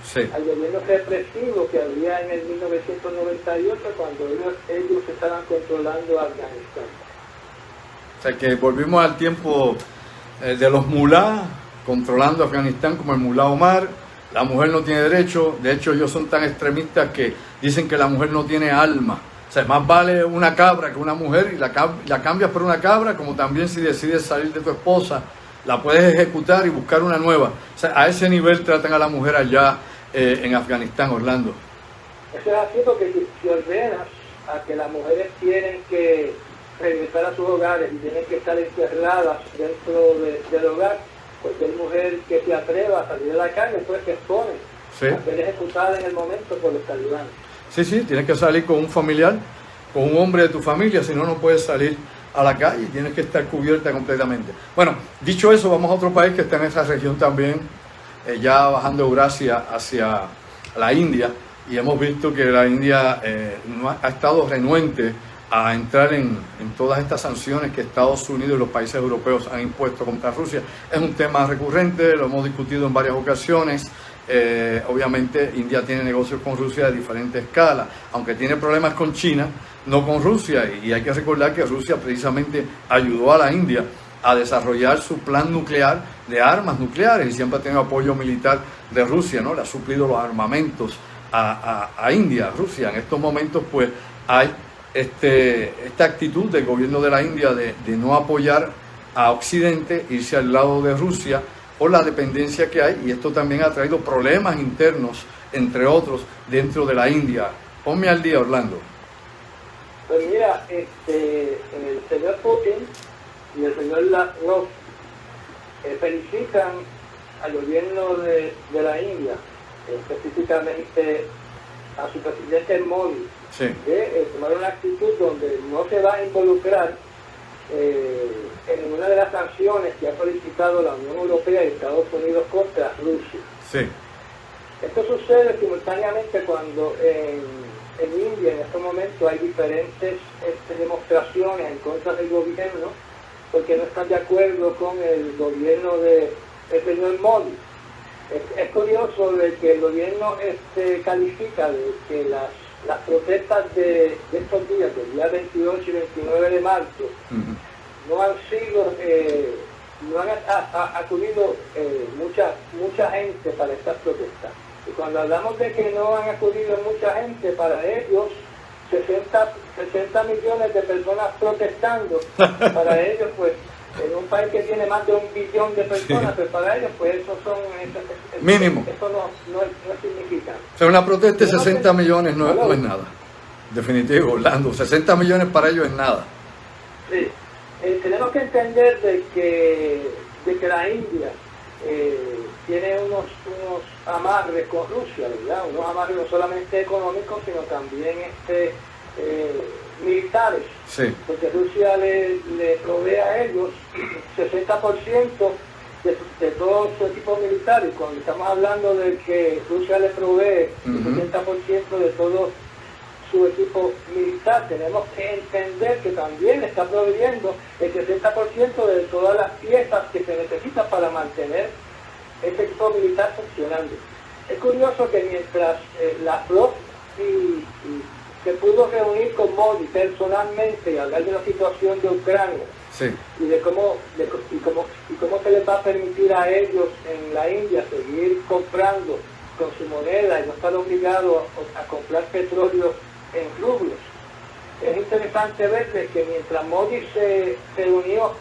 Sí. Al gobierno represivo que había en el 1998 cuando ellos estaban controlando Afganistán. O sea que volvimos al tiempo de los mulá controlando Afganistán, como el mulá Omar. La mujer no tiene derecho, de hecho ellos son tan extremistas que dicen que la mujer no tiene alma. O sea, más vale una cabra que una mujer y la cambias por una cabra, como también si decides salir de tu esposa, la puedes ejecutar y buscar una nueva. O sea, a ese nivel tratan a la mujer allá en Afganistán, Orlando. Eso es así porque si ordenas a que las mujeres tienen que regresar a sus hogares y tienen que estar encerradas dentro del hogar, cualquier mujer que se atreva a salir a la calle pues se expone a ser ejecutada en el momento por los talibanes. Sí, tienes que salir con un familiar, con un hombre de tu familia, si no, no puedes salir a la calle, tienes que estar cubierta completamente. Bueno, dicho eso, vamos a otro país que está en esa región también, ya bajando Eurasia hacia la India, y hemos visto que la India no ha estado renuente a entrar en todas estas sanciones que Estados Unidos y los países europeos han impuesto contra Rusia. Es un tema recurrente, lo hemos discutido en varias ocasiones. Obviamente India tiene negocios con Rusia de diferentes escalas, aunque tiene problemas con China, no con Rusia, y hay que recordar que Rusia precisamente ayudó a la India a desarrollar su plan nuclear de armas nucleares y siempre ha tenido apoyo militar de Rusia, ¿no? Le ha suplido los armamentos a India, Rusia. En estos momentos pues hay esta actitud del gobierno de la India de no apoyar a Occidente, irse al lado de Rusia por la dependencia que hay, y esto también ha traído problemas internos, entre otros, dentro de la India. Ponme al día, Orlando. Pues mira, el señor Putin y el señor Lavrov felicitan al gobierno de la India, específicamente a su presidente Modi, de tomar una actitud donde no se va a involucrar en ninguna de las sanciones que ha solicitado la Unión Europea y Estados Unidos contra Rusia. Esto sucede simultáneamente cuando en India en estos momentos hay diferentes demostraciones en contra del gobierno porque no están de acuerdo con el gobierno del señor Modi. Es curioso de que el gobierno califica de que las protestas de estos días, del día 28 y 29 de marzo, no han sido, no han acudido mucha gente para estas protestas. Y cuando hablamos de que no han acudido mucha gente, para ellos 60 millones de personas protestando, para ellos pues en un país que tiene más de 1 billón de personas, pues para ellos pues eso son mínimo. Eso no significa. O sea, una protesta de 60 millones no es nada. Definitivo, Orlando, 60 millones para ellos es nada. Sí. Tenemos que entender de que la India tiene unos amarres con Rusia, ¿verdad? Unos amarres no solamente económicos, sino también militares. Porque Rusia le provee a ellos 60% de todo su equipo militar, y cuando estamos hablando de que Rusia le provee el 60% de todo su equipo militar, tenemos que entender que también está proveyendo el 60% de todas las piezas que se necesitan para mantener ese equipo militar funcionando. Es curioso que mientras Lavrov se pudo reunir con Modi personalmente y hablar de la situación de Ucrania y de cómo se les va a permitir a ellos en la India seguir comprando con su moneda y no estar obligados a comprar petróleo en rublos. Es interesante ver que mientras Modi se reunió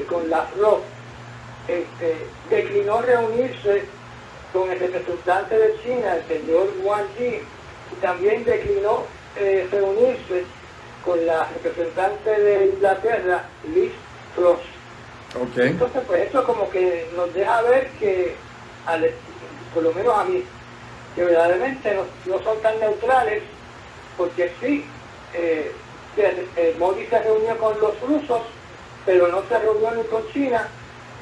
con Lavrov, declinó reunirse con el representante de China, el señor Wang Yi, y también declinó reunirse con la representante de Inglaterra, Liz Truss. Entonces, pues eso como que nos deja ver que, por lo menos a mí, que verdaderamente no son tan neutrales, porque sí, Modi se reunió con los rusos, pero no se reunió ni con China,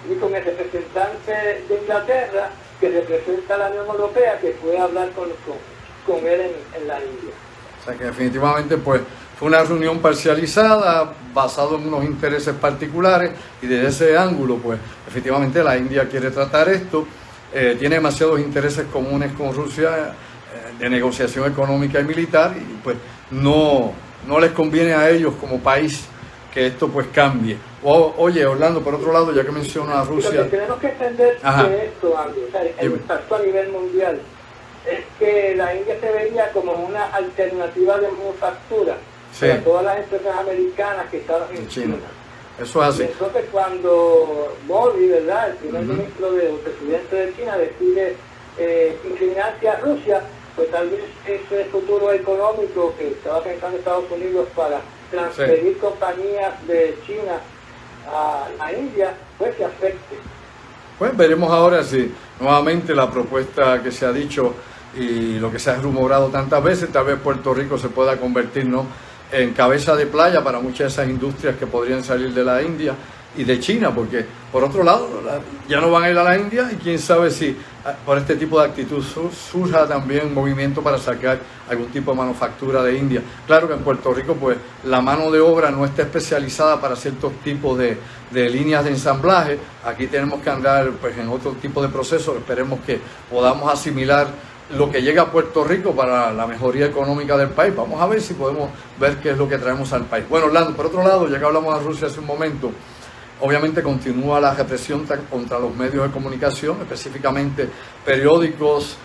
ni con el representante de Inglaterra, que representa a la Unión Europea, que fue a hablar con él en la India. O sea que definitivamente pues fue una reunión parcializada, basado en unos intereses particulares, y desde ese ángulo pues efectivamente la India quiere tratar esto tiene demasiados intereses comunes con Rusia de negociación económica y militar, y pues no les conviene a ellos como país que esto pues cambie. Oye, Orlando, por otro lado, ya que mencionas a Rusia... Lo que tenemos que entender de esto, Andy, o sea, el impacto a nivel mundial, es que la India se veía como una alternativa de manufactura para todas las empresas americanas que estaban en China. Eso es así. Y entonces cuando Modi, ¿verdad?, el primer ministro del presidente de China, decide inclinarse a Rusia, pues tal vez ese futuro económico que estaba pensando Estados Unidos para transferir compañías de China a la India, pues se afecte. Pues veremos ahora si nuevamente la propuesta que se ha dicho y lo que se ha rumorado tantas veces, tal vez Puerto Rico se pueda convertir, ¿no?, en cabeza de playa para muchas de esas industrias que podrían salir de la India y de China, porque por otro lado ya no van a ir a la India, y quién sabe si por este tipo de actitud surja también un movimiento para sacar algún tipo de manufactura de India. Claro que en Puerto Rico pues la mano de obra no está especializada para ciertos tipos de líneas de ensamblaje. Aquí tenemos que andar pues en otro tipo de procesos. Esperemos que podamos asimilar lo que llega a Puerto Rico para la mejoría económica del país. Vamos a ver si podemos ver qué es lo que traemos al país. Bueno, Orlando, por otro lado, ya que hablamos de Rusia hace un momento, obviamente continúa la represión contra los medios de comunicación, específicamente periódicos,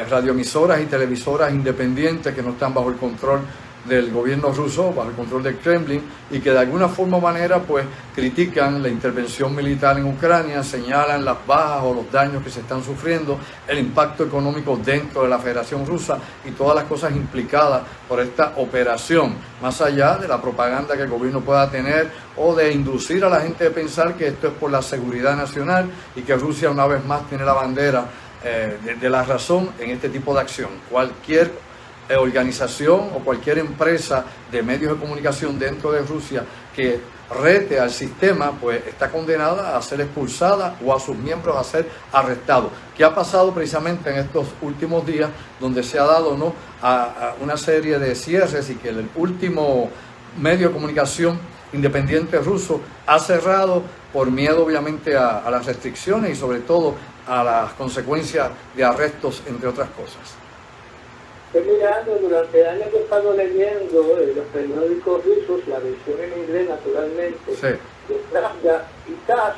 radioemisoras y televisoras independientes que no están bajo el control del gobierno ruso, bajo el control del Kremlin, y que de alguna forma o manera pues critican la intervención militar en Ucrania, señalan las bajas o los daños que se están sufriendo, el impacto económico dentro de la Federación Rusa y todas las cosas implicadas por esta operación, más allá de la propaganda que el gobierno pueda tener o de inducir a la gente a pensar que esto es por la seguridad nacional y que Rusia una vez más tiene la bandera de la razón en este tipo de acción. Cualquier organización o cualquier empresa de medios de comunicación dentro de Rusia que rete al sistema, pues está condenada a ser expulsada o a sus miembros a ser arrestados. ¿Qué ha pasado precisamente en estos últimos días, donde se ha dado, ¿no?, a una serie de cierres, y que el último medio de comunicación independiente ruso ha cerrado por miedo obviamente a las restricciones y sobre todo a las consecuencias de arrestos, entre otras cosas? Estoy mirando, durante el año que he estado leyendo los periódicos rusos, la versión en inglés naturalmente, de Pravda y TASS,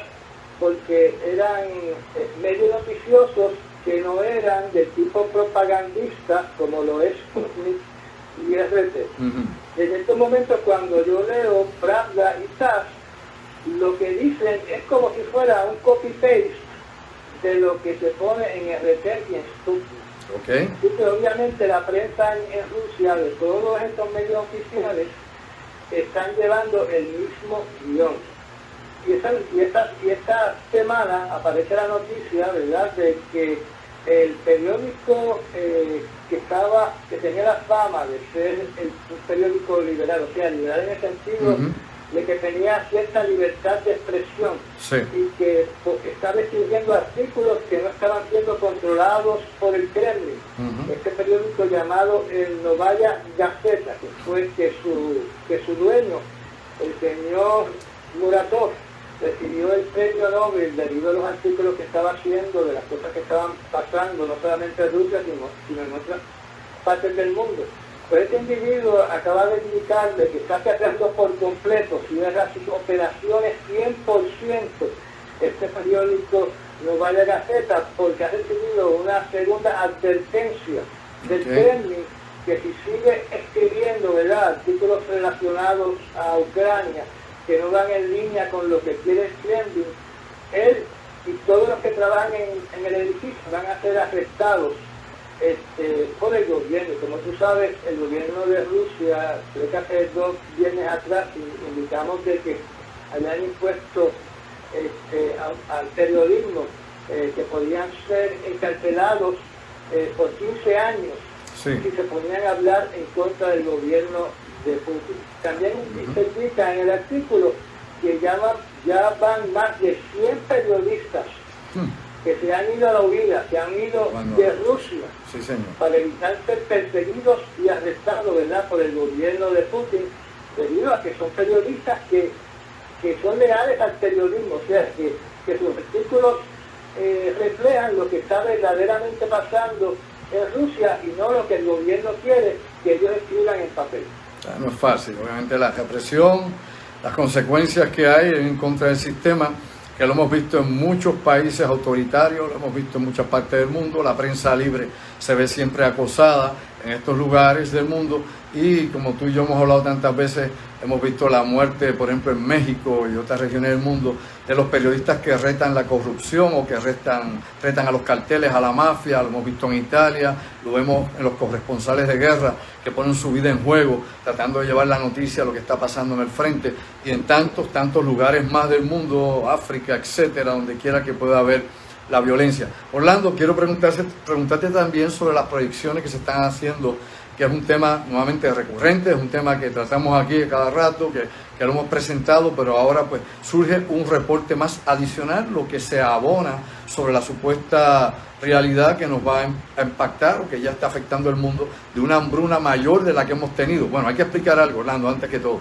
porque eran medios noticiosos que no eran del tipo propagandista como lo es Sputnik y RT. En estos momentos, cuando yo leo Pravda y TASS, lo que dicen es como si fuera un copy-paste de lo que se pone en RT y en Sputnik. Okay. Sí, pero obviamente la prensa en Rusia, de todos estos medios oficiales, están llevando el mismo guión. Y esta semana aparece la noticia, ¿verdad?, de que el periódico que tenía la fama de ser un periódico liberal, o sea, liberal en el sentido de que tenía cierta libertad de expresión, y que estaba escribiendo artículos que no estaban siendo controlados por el Kremlin. Este periódico llamado el Novaya Gazeta, que fue que su dueño, el señor Muratov, recibió el premio Nobel debido a los artículos que estaba haciendo de las cosas que estaban pasando, no solamente en Rusia, sino en otras partes del mundo. Pues este individuo acaba de indicarle que está cerrando por completo, cierra sus operaciones 100%, este periódico Novaya Gazeta, porque ha recibido una segunda advertencia del Kremlin, que si sigue escribiendo, ¿verdad?, artículos relacionados a Ucrania que no van en línea con lo que quiere el Kremlin, él y todos los que trabajan en el edificio van a ser arrestados por el gobierno. Como tú sabes, el gobierno de Rusia, creo que hace 2 viernes atrás, indicamos de que habían impuesto al periodismo que podían ser encarcelados por 15 años si se ponían a hablar en contra del gobierno de Putin. También se indica en el artículo que ya van más de 100 periodistas que se han ido a la huida, que han ido de Rusia para evitar ser perseguidos y arrestados, ¿verdad?, por el gobierno de Putin, debido a que son periodistas que son leales al periodismo, o sea, que sus artículos reflejan lo que está verdaderamente pasando en Rusia y no lo que el gobierno quiere que ellos escriban en papel. No es fácil, obviamente la represión, las consecuencias que hay en contra del sistema, que lo hemos visto en muchos países autoritarios, lo hemos visto en muchas partes del mundo, la prensa libre se ve siempre acosada en estos lugares del mundo y como tú y yo hemos hablado tantas veces, hemos visto la muerte, por ejemplo, en México y otras regiones del mundo, de los periodistas que retan la corrupción o que retan a los carteles, a la mafia, lo hemos visto en Italia, lo vemos en los corresponsales de guerra que ponen su vida en juego tratando de llevar la noticia a lo que está pasando en el frente y en tantos lugares más del mundo, África, etcétera, donde quiera que pueda haber la violencia. Orlando, quiero preguntarte también sobre las proyecciones que se están haciendo, que es un tema nuevamente recurrente, es un tema que tratamos aquí cada rato, que lo hemos presentado, pero ahora pues surge un reporte más adicional, lo que se abona sobre la supuesta realidad que nos va a impactar o que ya está afectando el mundo de una hambruna mayor de la que hemos tenido. Bueno, hay que explicar algo, Orlando, antes que todo.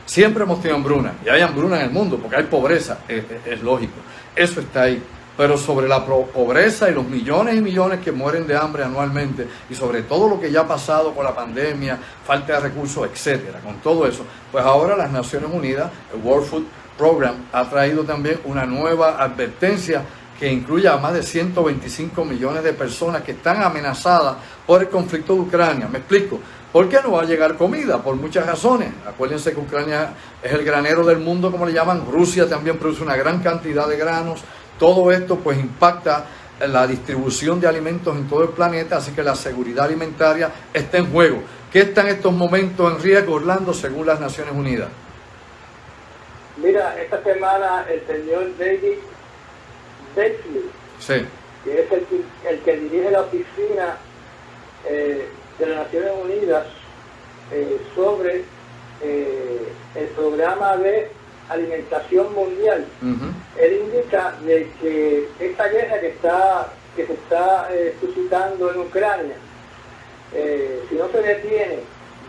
Siempre hemos tenido hambruna, y hay hambruna en el mundo, porque hay pobreza, es lógico, eso está ahí. Pero sobre la pobreza y los millones y millones que mueren de hambre anualmente y sobre todo lo que ya ha pasado con la pandemia, falta de recursos, etcétera, con todo eso, pues ahora las Naciones Unidas, el World Food Program, ha traído también una nueva advertencia que incluye a más de 125 millones de personas que están amenazadas por el conflicto de Ucrania. Me explico. ¿Por qué no va a llegar comida? Por muchas razones. Acuérdense que Ucrania es el granero del mundo, como le llaman. Rusia también produce una gran cantidad de granos. Todo esto pues impacta en la distribución de alimentos en todo el planeta, así que la seguridad alimentaria está en juego. ¿Qué está en estos momentos en riesgo, Orlando, según las Naciones Unidas? Mira, esta semana el señor David Beasley, sí, que es el que dirige la oficina de las Naciones Unidas sobre el programa de alimentación mundial. Él indica de que esta guerra que se está suscitando en Ucrania, si no se detiene,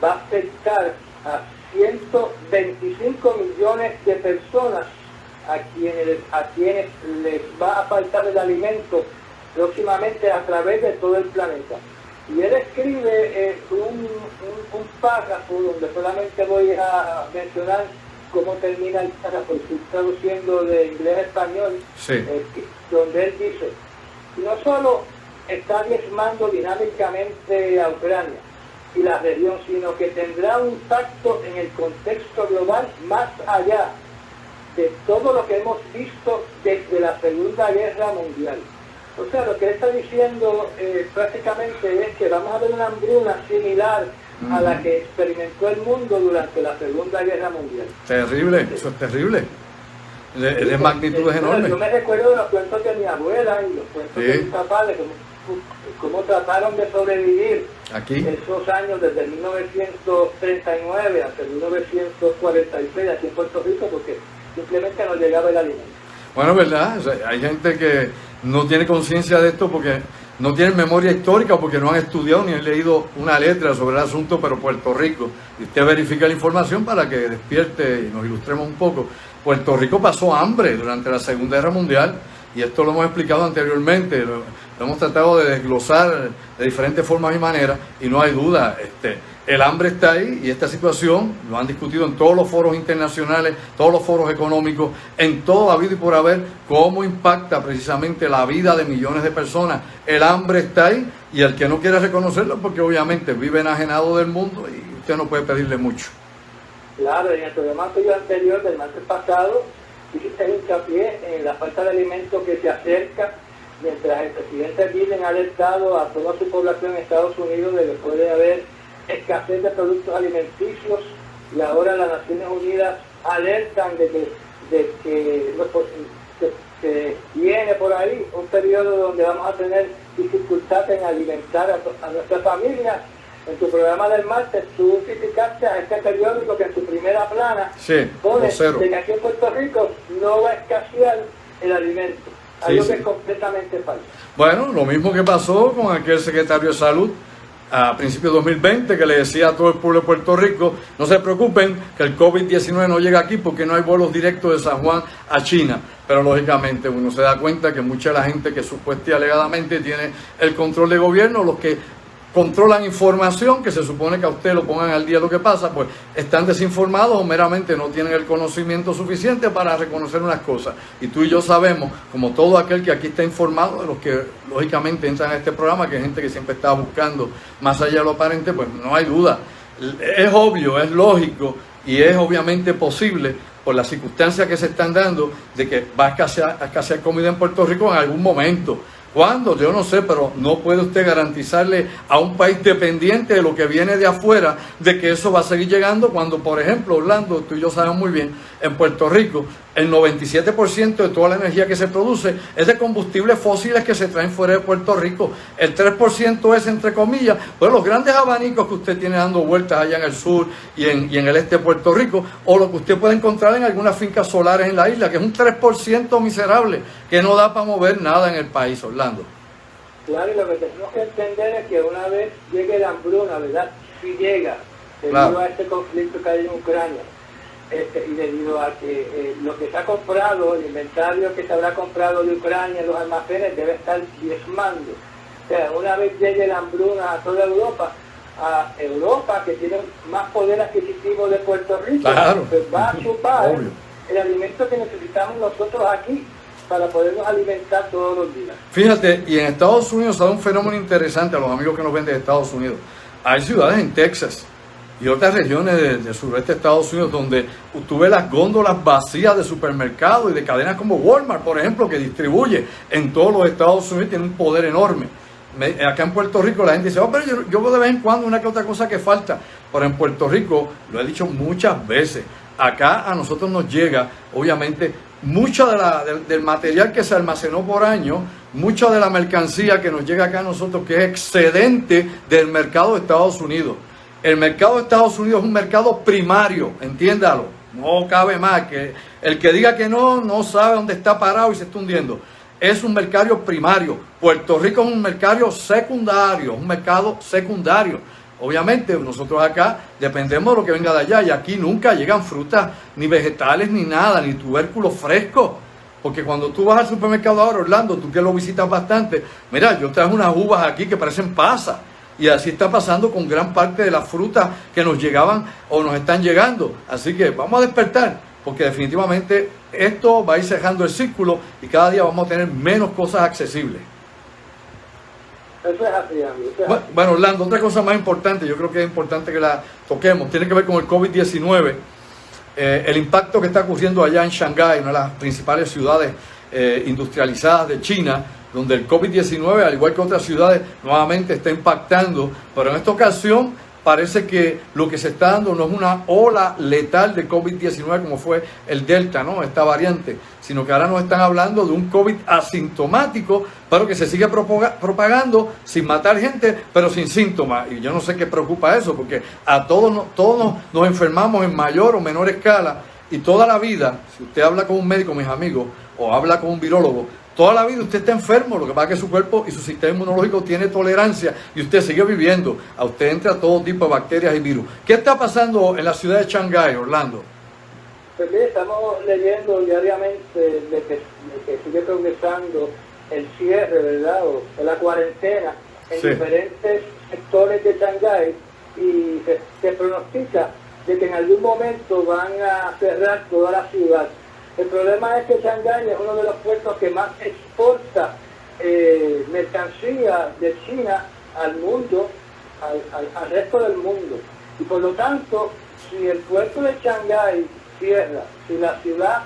va a afectar a 125 millones de personas a quienes les va a faltar el alimento próximamente a través de todo el planeta. Y él escribe un párrafo donde solamente voy a mencionar cómo termina el párrafo, estoy traduciendo de inglés a español, sí. Donde él dice, no solo está diezmando dinámicamente a Ucrania y la región, sino que tendrá un impacto en el contexto global más allá de todo lo que hemos visto desde la Segunda Guerra Mundial. O sea, lo que él está diciendo prácticamente es que vamos a ver una hambruna similar a la que experimentó el mundo durante la Segunda Guerra Mundial. Terrible, eso es terrible. De magnitudes enormes. Yo me recuerdo de los cuentos de mi abuela y los cuentos de mis papás, de cómo trataron de sobrevivir aquí esos años desde 1939 hasta 1946 aquí en Puerto Rico, porque simplemente no llegaba el alimento. Bueno, verdad, o sea, hay gente que no tiene conciencia de esto porque no tienen memoria histórica o porque no han estudiado ni han leído una letra sobre el asunto, pero Puerto Rico, y usted verifica la información para que despierte y nos ilustremos un poco. Puerto Rico pasó hambre durante la Segunda Guerra Mundial y esto lo hemos explicado anteriormente, lo hemos tratado de desglosar de diferentes formas y maneras y no hay duda, el hambre está ahí y esta situación lo han discutido en todos los foros internacionales, todos los foros económicos, en todo habido y por haber, cómo impacta precisamente la vida de millones de personas. El hambre está ahí y el que no quiera reconocerlo, porque obviamente vive enajenado del mundo y usted no puede pedirle mucho. Claro, en el programa anterior del martes pasado, hiciste hincapié en la falta de alimentos que se acerca, mientras el presidente Biden ha alertado a toda su población en Estados Unidos de que puede haber escasez de productos alimenticios, y ahora las Naciones Unidas alertan de que viene por ahí un periodo donde vamos a tener dificultad en alimentar a nuestras familias. En tu programa del martes tú criticaste a este periódico que en su primera plana pone de que aquí en Puerto Rico no va a escasear el alimento, algo que es completamente falso. Bueno, lo mismo que pasó con aquel secretario de Salud a principios de 2020, que le decía a todo el pueblo de Puerto Rico, no se preocupen que el COVID-19 no llega aquí porque no hay vuelos directos de San Juan a China. Pero lógicamente uno se da cuenta que mucha de la gente que supuestamente y alegadamente tiene el control de gobierno, los que controlan información, que se supone que a usted lo pongan al día lo que pasa, pues están desinformados o meramente no tienen el conocimiento suficiente para reconocer unas cosas. Y tú y yo sabemos, como todo aquel que aquí está informado, de los que lógicamente entran a este programa, que es gente que siempre está buscando más allá de lo aparente, pues no hay duda. Es obvio, es lógico y es obviamente posible, por las circunstancias que se están dando, de que va a escasear comida en Puerto Rico en algún momento. ¿Cuándo? Yo no sé, pero no puede usted garantizarle a un país dependiente de lo que viene de afuera, de que eso va a seguir llegando cuando, por ejemplo, Orlando, tú y yo sabemos muy bien, en Puerto Rico, el 97% de toda la energía que se produce es de combustibles fósiles que se traen fuera de Puerto Rico. El 3% es, entre comillas, pues los grandes abanicos que usted tiene dando vueltas allá en el sur y en el este de Puerto Rico, o lo que usted puede encontrar en algunas fincas solares en la isla, que es un 3% miserable, que no da para mover nada en el país, Orlando. Claro, y lo que tenemos que entender es que una vez llegue la hambruna, ¿verdad? Si llega, debido a este conflicto que hay en Ucrania, y debido a que lo que se ha comprado, el inventario que se habrá comprado de Ucrania en los almacenes debe estar diezmando. O sea, una vez llegue la hambruna a toda Europa, que tiene más poder adquisitivo de Puerto Rico, claro, pues va a chupar el alimento que necesitamos nosotros aquí para podernos alimentar todos los días. Fíjate, y en Estados Unidos hay un fenómeno interesante, a los amigos que nos ven de Estados Unidos. Hay ciudades en Texas y otras regiones del sureste de Estados Unidos donde tú ves las góndolas vacías de supermercados y de cadenas como Walmart, por ejemplo, que distribuye en todos los Estados Unidos, tiene un poder enorme. Acá en Puerto Rico la gente dice, pero yo veo de vez en cuando una que otra cosa que falta. Pero en Puerto Rico, lo he dicho muchas veces, acá a nosotros nos llega, obviamente, mucho del material que se almacenó por año, mucha de la mercancía que nos llega acá a nosotros, que es excedente del mercado de Estados Unidos. El mercado de Estados Unidos es un mercado primario, entiéndalo, no cabe más, que el que diga que no sabe dónde está parado y se está hundiendo. Es un mercado primario. Puerto Rico es un mercado secundario, un mercado secundario. Obviamente nosotros acá dependemos de lo que venga de allá y aquí nunca llegan frutas, ni vegetales, ni nada, ni tubérculos frescos. Porque cuando tú vas al supermercado ahora, Orlando, tú que lo visitas bastante, mira, yo traje unas uvas aquí que parecen pasas. Y así está pasando con gran parte de las frutas que nos llegaban o nos están llegando. Así que vamos a despertar, porque definitivamente esto va a ir cerrando el círculo y cada día vamos a tener menos cosas accesibles. Eso es así, amigo. Bueno, Orlando, otra cosa más importante, yo creo que es importante que la toquemos, tiene que ver con el COVID-19, el impacto que está ocurriendo allá en Shanghái, una de las principales ciudades industrializadas de China, donde el COVID-19, al igual que otras ciudades, nuevamente está impactando, pero en esta ocasión parece que lo que se está dando no es una ola letal de COVID-19 como fue el Delta, ¿no? Esta variante, sino que ahora nos están hablando de un COVID asintomático, pero que se sigue propagando sin matar gente, pero sin síntomas. Y yo no sé qué preocupa eso, porque a todos nos enfermamos en mayor o menor escala, y toda la vida, si usted habla con un médico, mis amigos, o habla con un virólogo, toda la vida usted está enfermo, lo que pasa es que su cuerpo y su sistema inmunológico tiene tolerancia y usted sigue viviendo. A usted entra todo tipo de bacterias y virus. ¿Qué está pasando en la ciudad de Shanghái, Orlando? Pues bien, estamos leyendo diariamente de que sigue progresando el cierre, ¿verdad? O la cuarentena en diferentes sectores de Shanghái y se pronostica de que en algún momento van a cerrar toda la ciudad. El problema es que Shanghái es uno de los puertos que más exporta mercancía de China al mundo, al resto del mundo. Y por lo tanto, si el puerto de Shanghái cierra, si la ciudad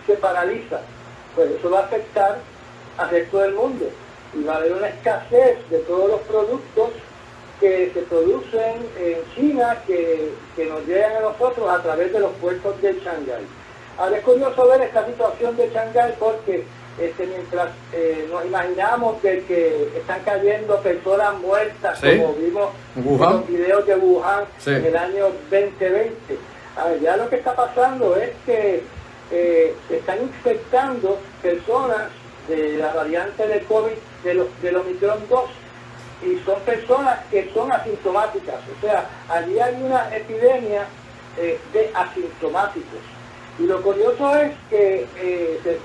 se paraliza, pues eso va a afectar al resto del mundo. Y va a haber una escasez de todos los productos que se producen en China que nos llegan a nosotros a través de los puertos de Shanghái. Ahora es curioso ver esta situación de Shanghái porque mientras nos imaginamos que están cayendo personas muertas, como vimos en los videos de Wuhan en el año 2020, ya lo que está pasando es que se están infectando personas de la variante de COVID del Omicron 2 y son personas que son asintomáticas. O sea, allí hay una epidemia de asintomáticos. Y lo curioso es que se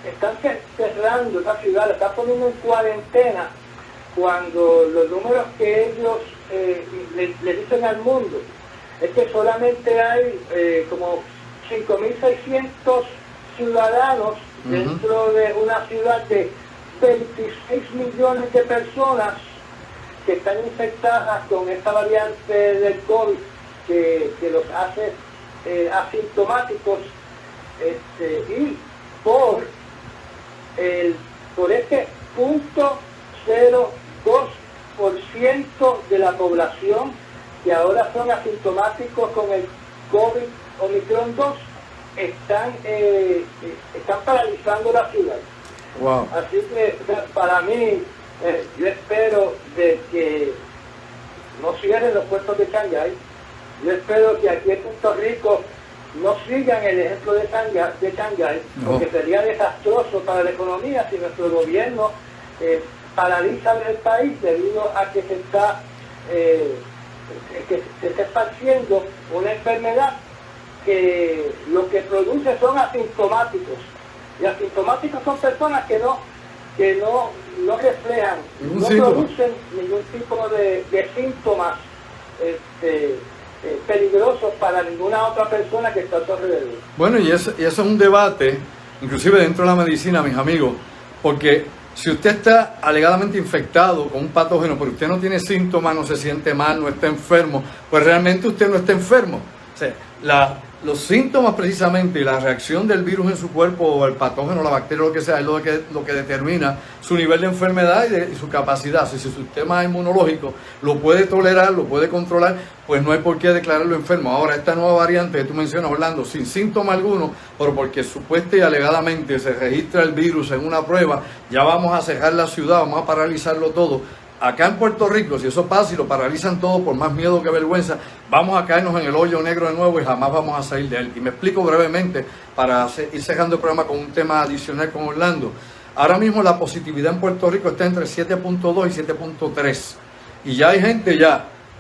están cerrando esta ciudad, la están poniendo en cuarentena, cuando los números que ellos le dicen al mundo es que solamente hay como 5.600 ciudadanos dentro de una ciudad de 26 millones de personas que están infectadas con esta variante del COVID que los hace asintomáticos, y por este 0.02% de la población que ahora son asintomáticos con el COVID Omicron 2 están paralizando la ciudad. Wow. Así que para mí, yo espero de que no cierren los puertos de Shanghái. Yo espero que aquí en Puerto Rico no sigan el ejemplo de Shanghái, porque sería desastroso para la economía si nuestro gobierno paraliza el país debido a que se está esparciendo una enfermedad que lo que produce son asintomáticos. Y asintomáticos son personas que no reflejan, no producen ningún tipo de síntomas peligrosos para ninguna otra persona que está a su alrededor. Bueno, y eso es un debate, inclusive dentro de la medicina, mis amigos, porque si usted está alegadamente infectado con un patógeno, pero usted no tiene síntomas, no se siente mal, no está enfermo, pues realmente usted no está enfermo. O sea, los síntomas precisamente y la reacción del virus en su cuerpo o el patógeno, la bacteria, lo que sea, es lo que determina su nivel de enfermedad y su capacidad. Si su sistema inmunológico lo puede tolerar, lo puede controlar, pues no hay por qué declararlo enfermo. Ahora, esta nueva variante que tú mencionas, Orlando, sin síntoma alguno, pero porque supuesta y alegadamente se registra el virus en una prueba, ya vamos a cerrar la ciudad, vamos a paralizarlo todo. Acá en Puerto Rico, si eso pasa y lo paralizan todo por más miedo que vergüenza, vamos a caernos en el hoyo negro de nuevo y jamás vamos a salir de él. Y me explico brevemente para ir cerrando el programa con un tema adicional con Orlando. Ahora mismo la positividad en Puerto Rico está entre 7.2 y 7.3. Y ya hay gente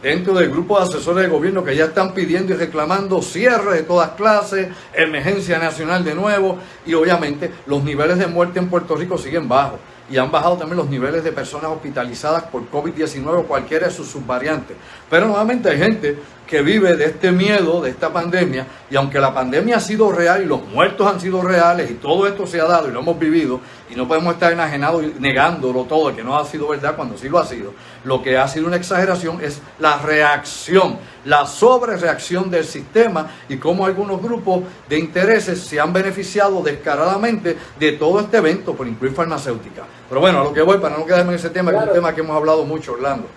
dentro del grupo de asesores de gobierno que ya están pidiendo y reclamando cierre de todas clases, emergencia nacional de nuevo, y obviamente los niveles de muerte en Puerto Rico siguen bajos. Y han bajado también los niveles de personas hospitalizadas por COVID-19 o cualquiera de sus subvariantes. Pero nuevamente hay gente que vive de este miedo, de esta pandemia, y aunque la pandemia ha sido real y los muertos han sido reales y todo esto se ha dado y lo hemos vivido, y no podemos estar enajenados y negándolo todo, que no ha sido verdad cuando sí lo ha sido, lo que ha sido una exageración es la reacción, la sobrereacción del sistema y cómo algunos grupos de intereses se han beneficiado descaradamente de todo este evento, por incluir farmacéutica. Pero bueno, a lo que voy, para no quedarme en ese tema, claro, que es un tema que hemos hablado mucho, Orlando.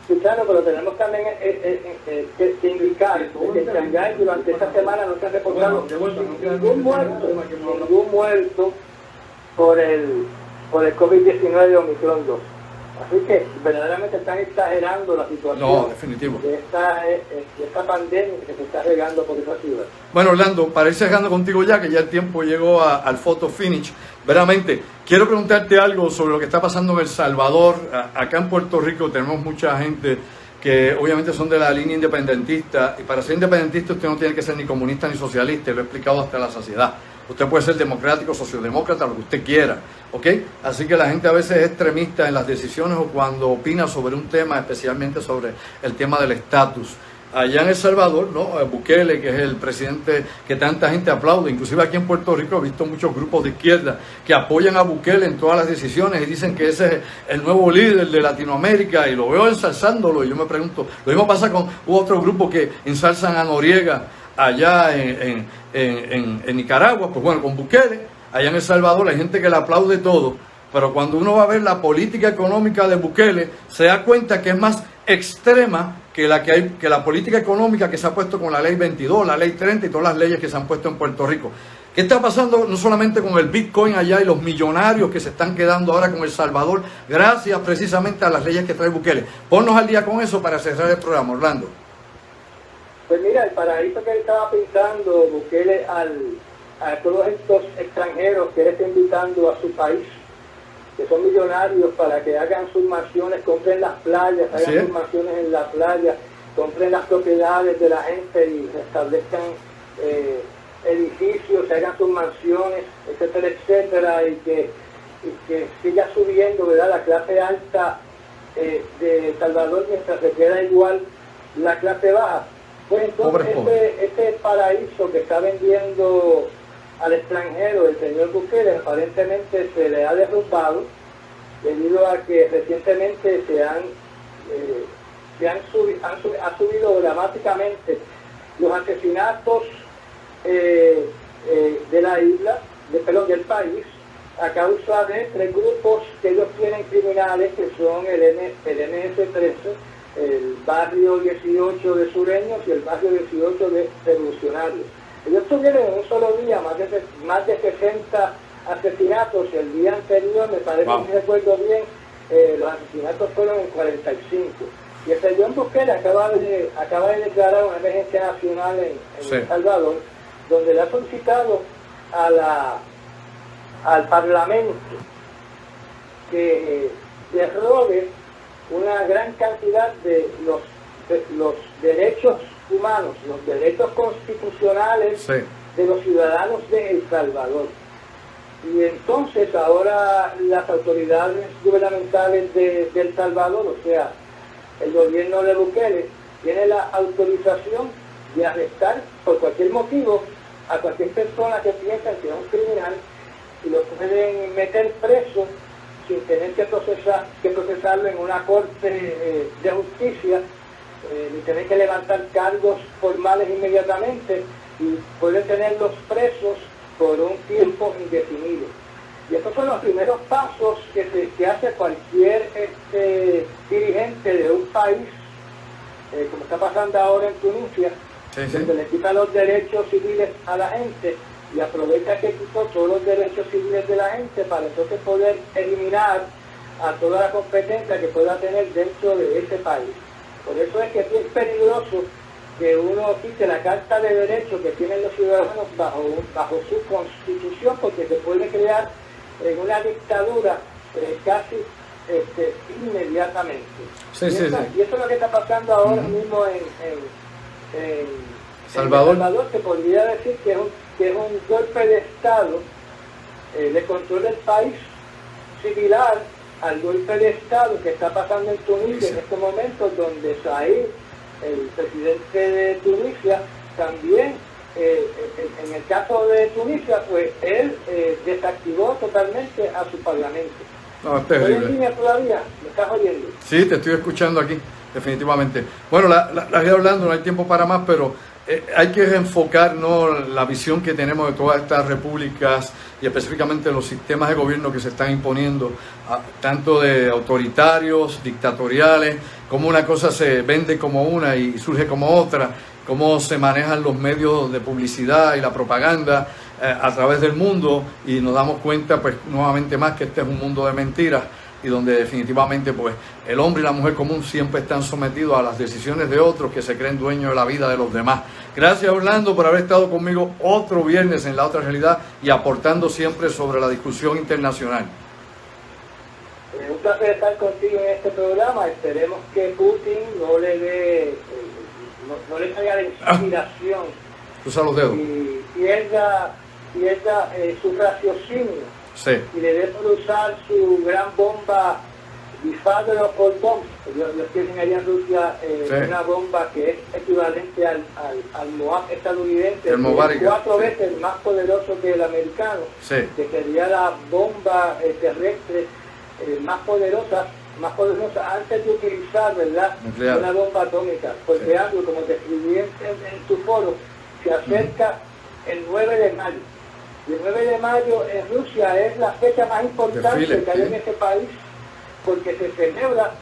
Sí, claro, pero tenemos también que indicar que en Shanghái durante esta semana no se ha reportado ningún muerto por el COVID-19 de Omicron 2. Así que verdaderamente están exagerando la situación. No, definitivo. De esta pandemia que se está regando por esa ciudad. Bueno, Orlando, para ir cerrando contigo ya, que ya el tiempo llegó al photo finish, veramente, quiero preguntarte algo sobre lo que está pasando en El Salvador. Acá en Puerto Rico tenemos mucha gente que obviamente son de la línea independentista, y para ser independentista usted no tiene que ser ni comunista ni socialista, lo he explicado hasta la saciedad. Usted puede ser democrático, socialdemócrata, lo que usted quiera, ¿ok? Así que la gente a veces es extremista en las decisiones o cuando opina sobre un tema, especialmente sobre el tema del estatus. Allá en El Salvador, ¿no? Bukele, que es el presidente que tanta gente aplaude, inclusive aquí en Puerto Rico he visto muchos grupos de izquierda que apoyan a Bukele en todas las decisiones y dicen que ese es el nuevo líder de Latinoamérica, y lo veo ensalzándolo, y yo me pregunto, lo mismo pasa con otro grupo que ensalzan a Noriega allá en Nicaragua. Pues bueno, con Bukele, allá en El Salvador hay gente que le aplaude todo, pero cuando uno va a ver la política económica de Bukele, se da cuenta que es más extrema que la política económica que se ha puesto con la ley 22, la ley 30 y todas las leyes que se han puesto en Puerto Rico. ¿Qué está pasando no solamente con el Bitcoin allá y los millonarios que se están quedando ahora con El Salvador, gracias precisamente a las leyes que trae Bukele? Ponnos al día con eso para cerrar el programa, Orlando. Pues mira, el paraíso que él estaba pintando Bukele a todos estos extranjeros que él está invitando a su país, que son millonarios para que hagan sus mansiones, compren las playas, hagan sus mansiones en la playa, compren las propiedades de la gente y establezcan edificios, hagan sus mansiones, etcétera, etcétera, y que siga subiendo, ¿verdad?, la clase alta de El Salvador mientras se queda igual la clase baja. Pues entonces este paraíso que está vendiendo al extranjero el señor Bukele aparentemente se le ha derrumbado debido a que recientemente ha subido dramáticamente los asesinatos de la isla, del país, a causa de 3 grupos que ellos tienen criminales, que son el MS-13, el barrio 18 de sureños y el barrio 18 de revolucionarios. Ellos tuvieron en un solo día más de 60 asesinatos. El día anterior, me parece, si recuerdo bien, los asesinatos fueron en 45. Y el señor Bukele acaba de declarar una emergencia nacional en El Salvador, donde le ha solicitado al Parlamento que derogue una gran cantidad de los derechos humanos, los derechos constitucionales de los ciudadanos de El Salvador. Y entonces ahora las autoridades gubernamentales de El Salvador, o sea, el gobierno de Bukele, tiene la autorización de arrestar por cualquier motivo a cualquier persona que piensa que es un criminal y lo pueden meter preso sin tener que procesarlo en una corte de justicia, ni tener que levantar cargos formales inmediatamente, y pueden tenerlos presos por un tiempo indefinido. Y estos son los primeros pasos que hace cualquier dirigente de un país, como está pasando ahora en Tunisia, donde le quita los derechos civiles a la gente y aprovecha que quitó todos los derechos civiles de la gente para entonces poder eliminar a toda la competencia que pueda tener dentro de ese país. Por eso es que es bien peligroso que uno quite la carta de derechos que tienen los ciudadanos bajo su constitución, porque se puede crear en una dictadura casi inmediatamente. Y eso es lo que está pasando ahora mismo en Salvador. En El Salvador. Se podría decir que es un golpe de Estado de control del país, similar al golpe de Estado que está pasando en Tunisia en estos momentos, donde Said, el presidente de Tunisia, también, en el caso de Tunisia, pues él desactivó totalmente a su parlamento. No, es terrible. ¿Estoy en línea todavía? ¿Me estás oyendo? Sí, te estoy escuchando aquí, definitivamente. Bueno, la voy hablando, no hay tiempo para más, pero hay que enfocar, ¿no?, la visión que tenemos de todas estas repúblicas y específicamente los sistemas de gobierno que se están imponiendo, tanto de autoritarios, dictatoriales, cómo una cosa se vende como una y surge como otra, cómo se manejan los medios de publicidad y la propaganda a través del mundo, y nos damos cuenta, pues, nuevamente más que este es un mundo de mentiras, y donde definitivamente, pues, el hombre y la mujer común siempre están sometidos a las decisiones de otros que se creen dueños de la vida de los demás. Gracias, Orlando, por haber estado conmigo otro viernes en La Otra Realidad y aportando siempre sobre la discusión internacional. Un placer estar contigo en este programa. Esperemos que Putin no le caiga la inspiración Cruza los dedos. y pierda su raciocinio. Sí. Y le dé por usar su gran bomba Bifadro por bomba. Ellos tienen allá en Rusia una bomba que es equivalente al MOAB estadounidense, el que es 4 veces más poderoso que el americano, que sería la bomba terrestre más poderosa antes de utilizar, ¿verdad?, una bomba atómica. Porque algo, como te escribí en tu foro, se acerca el 9 de mayo. Y el 9 de mayo en Rusia es la fecha más importante que hay en ese país, porque se celebra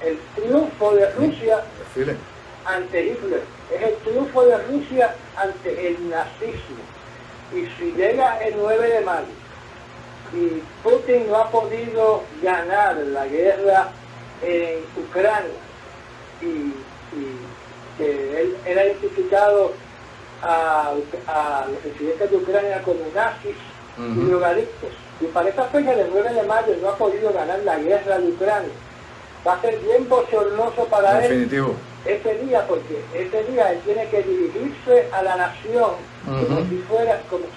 el triunfo de Rusia ante Hitler. Es el triunfo de Rusia ante el nazismo. Y si llega el 9 de mayo y Putin no ha podido ganar la guerra en Ucrania, y que él ha identificado a los presidentes de Ucrania como nazis y drogadictos, y para esta fecha del 9 de mayo no ha podido ganar la guerra de Ucrania. Va a ser bien bochornoso para Definitivo. él ese día, porque ese día él tiene que dirigirse a la nación como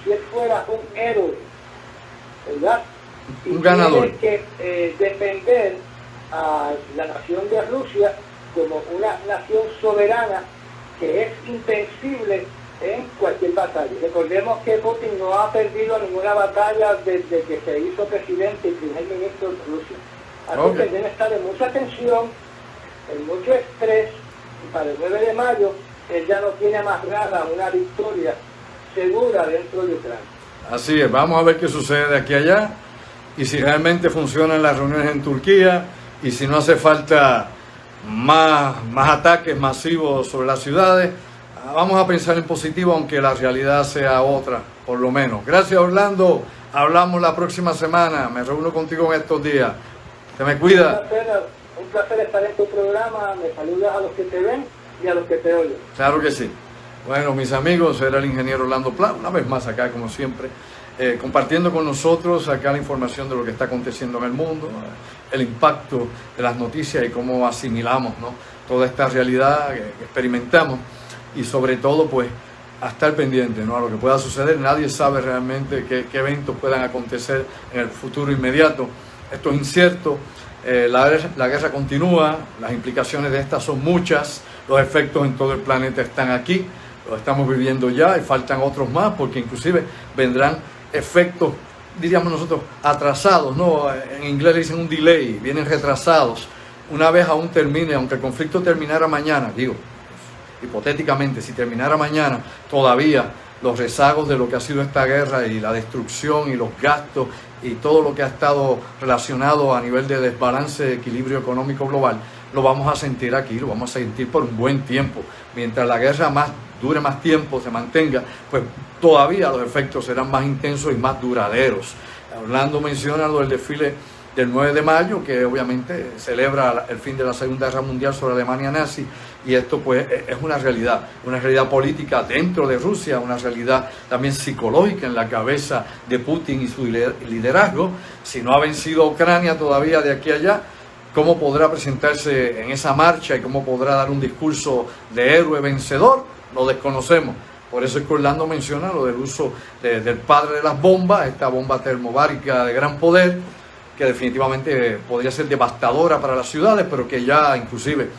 si él fuera un héroe, ¿verdad? Y un ganador. Tiene que defender a la nación de Rusia como una nación soberana que es invencible en cualquier batalla. Recordemos que Putin no ha perdido ninguna batalla desde que se hizo presidente y primer ministro de Rusia. Así que debe estar en mucha tensión, en mucho estrés, y para el 9 de mayo él ya no tiene amarrada una victoria segura dentro de Ucrania. Así es, vamos a ver qué sucede de aquí a allá, y si realmente funcionan las reuniones en Turquía, y si no hace falta más ataques masivos sobre las ciudades. Vamos a pensar en positivo, aunque la realidad sea otra, por lo menos. Gracias, Orlando. Hablamos la próxima semana. Me reúno contigo en estos días. Te me cuida. Un placer estar en tu programa. Me saludas a los que te ven y a los que te oyen. Claro que sí. Bueno, mis amigos, era el ingeniero Orlando Pla, una vez más acá, como siempre, compartiendo con nosotros acá la información de lo que está aconteciendo en el mundo, el impacto de las noticias y cómo asimilamos, ¿no?, toda esta realidad que experimentamos, y sobre todo, pues, a estar pendiente, ¿no?, a lo que pueda suceder. Nadie sabe realmente qué eventos puedan acontecer en el futuro inmediato. Esto es incierto. La guerra continúa, las implicaciones de esta son muchas, los efectos en todo el planeta están aquí, lo estamos viviendo ya, y faltan otros más, porque inclusive vendrán efectos, diríamos nosotros, atrasados, ¿no? En inglés le dicen un delay, vienen retrasados. Una vez aún termine, aunque el conflicto terminara mañana, digo, hipotéticamente, si terminara mañana, todavía los rezagos de lo que ha sido esta guerra y la destrucción y los gastos y todo lo que ha estado relacionado a nivel de desbalance de equilibrio económico global, lo vamos a sentir aquí, lo vamos a sentir por un buen tiempo. Mientras la guerra dure más tiempo, se mantenga, pues todavía los efectos serán más intensos y más duraderos. Orlando menciona lo del desfile del 9 de mayo, que obviamente celebra el fin de la Segunda Guerra Mundial sobre Alemania nazi, y esto pues es una realidad política dentro de Rusia, una realidad también psicológica en la cabeza de Putin y su liderazgo. Si no ha vencido a Ucrania todavía de aquí a allá, ¿cómo podrá presentarse en esa marcha y cómo podrá dar un discurso de héroe vencedor? Lo desconocemos. Por eso es que Orlando menciona lo del uso del padre de las bombas, esta bomba termobárica de gran poder, que definitivamente podría ser devastadora para las ciudades, pero que ya inclusive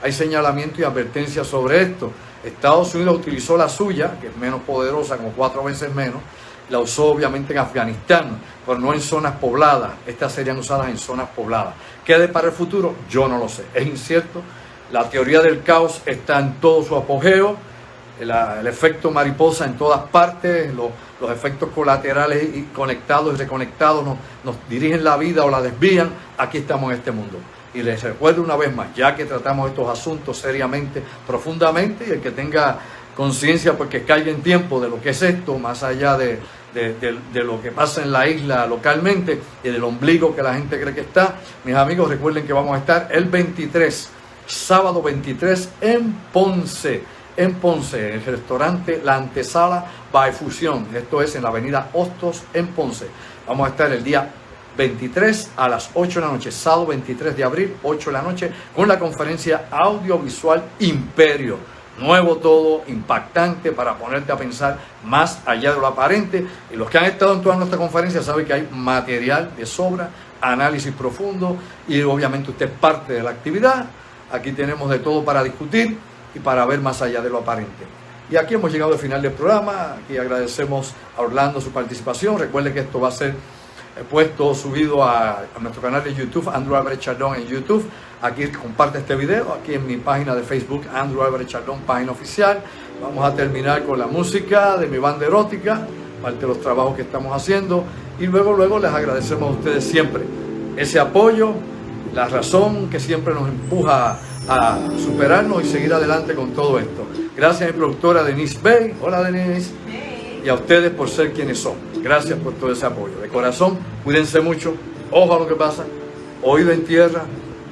hay señalamiento y advertencias sobre esto. Estados Unidos utilizó la suya, que es menos poderosa, como 4 veces menos, la usó obviamente en Afganistán, pero no en zonas pobladas. Estas serían usadas en zonas pobladas. ¿Qué depara el futuro? Yo no lo sé. Es incierto. La teoría del caos está en todo su apogeo. El efecto mariposa en todas partes, los efectos colaterales y conectados y reconectados nos dirigen la vida o la desvían. Aquí estamos en este mundo. Y les recuerdo una vez más, ya que tratamos estos asuntos seriamente, profundamente, y el que tenga conciencia, pues que caiga en tiempo de lo que es esto, más allá de lo que pasa en la isla localmente y del ombligo que la gente cree que está. Mis amigos, recuerden que vamos a estar el 23, sábado 23, en Ponce, en el restaurante La Antesala by Fusión. Esto es en la avenida Hostos, en Ponce. Vamos a estar el día 23 a las 8 de la noche, sábado 23 de abril, 8 de la noche, con la conferencia audiovisual Imperio. Nuevo todo, impactante, para ponerte a pensar más allá de lo aparente. Y los que han estado en toda nuestra conferencia saben que hay material de sobra, análisis profundo, y obviamente usted es parte de la actividad. Aquí tenemos de todo para discutir y para ver más allá de lo aparente. Y aquí hemos llegado al final del programa. Aquí agradecemos a Orlando su participación. Recuerde que esto va a ser subido a nuestro canal de YouTube, Andrew Álvarez Chardón en YouTube. Aquí comparte este video, aquí en mi página de Facebook, Andrew Álvarez Chardón, página oficial. Vamos a terminar con la música de mi banda erótica, parte de los trabajos que estamos haciendo, y luego les agradecemos a ustedes siempre ese apoyo, la razón que siempre nos empuja a superarnos y seguir adelante con todo esto. Gracias a mi productora Denise Bay. Hola, Denise. Y a ustedes por ser quienes son. Gracias por todo ese apoyo. De corazón, cuídense mucho. Ojo a lo que pasa. Oído en tierra.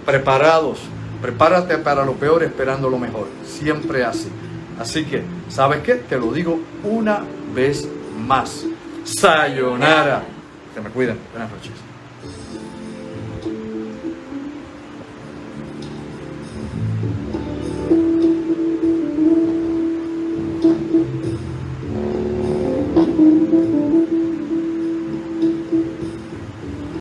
Preparados. Prepárate para lo peor esperando lo mejor. Siempre así. Así que, ¿sabes qué? Te lo digo una vez más. Sayonara. Que me cuiden. Buenas noches.